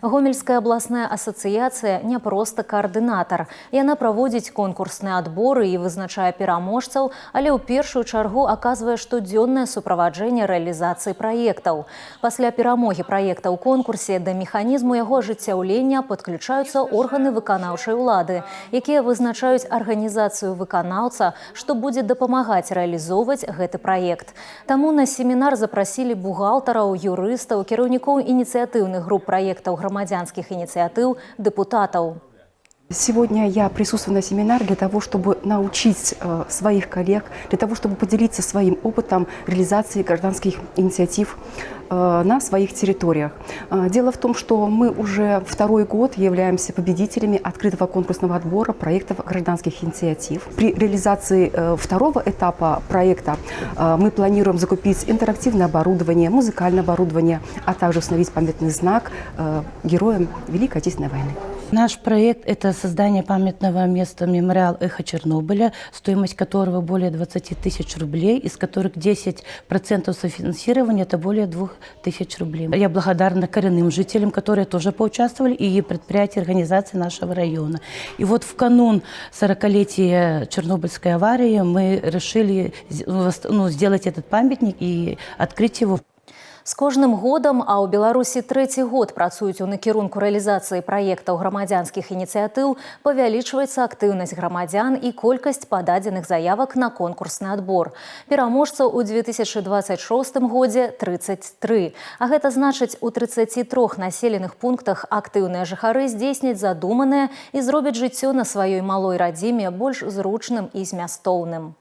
Гомельская областная ассоциация не просто координатор. Яна проводит конкурсные отборы и вызначае пераможцаў, але ў першую чаргу оказывае штодзённае суправаджэнне реализации проектов. Пасля перамоги проекта ў конкурсе да механізму яго ажыццяўлення подключаются органы выканаўчай улады, якія вызначаюць арганізацыю выканаўца, што будзе дапамагаць реализовывать гэты проект. Таму на семінар запросили бухгалтараў, юрыстаў, кіраўнікоў ініцыятыўных груп проектаў грамадзянскіх инициатив, депутатов. Сегодня я присутствую на семинаре для того, чтобы научить своих коллег, для того, чтобы поделиться своим опытом реализации гражданских инициатив на своих территориях. Дело в том, что мы уже второй год являемся победителями открытого конкурсного отбора проектов гражданских инициатив. При реализации второго этапа проекта мы планируем закупить интерактивное оборудование, музыкальное оборудование, а также установить памятный знак героям Великой Отечественной войны. Наш проект – это создание памятного места «Мемориал Эхо Чернобыля», стоимость которого более 20 тысяч рублей, из которых 10% софинансирования – это более 2000 рублей. Я благодарна коренным жителям, которые тоже поучаствовали, и предприятия, организации нашего района. И вот в канун 40-летия Чернобыльской аварии мы решили сделать этот памятник и открыть его. С кожным годом, а ў Беларусі трэці год працуюць у накірунку рэалізацыі праектаў грамадзянскіх ініцыятыў, павялічваецца актыўнасць грамадзян і колькасць пададзеных заявак на конкурсны адбор. Пераможцаў у 2026 годзе 33. А гэта значыць, у 33 населеных пунктах актыўныя жыхары здзейсняць задуманае і зробяць жыццё на сваёй малой радзіме больш зручным і змястоўным.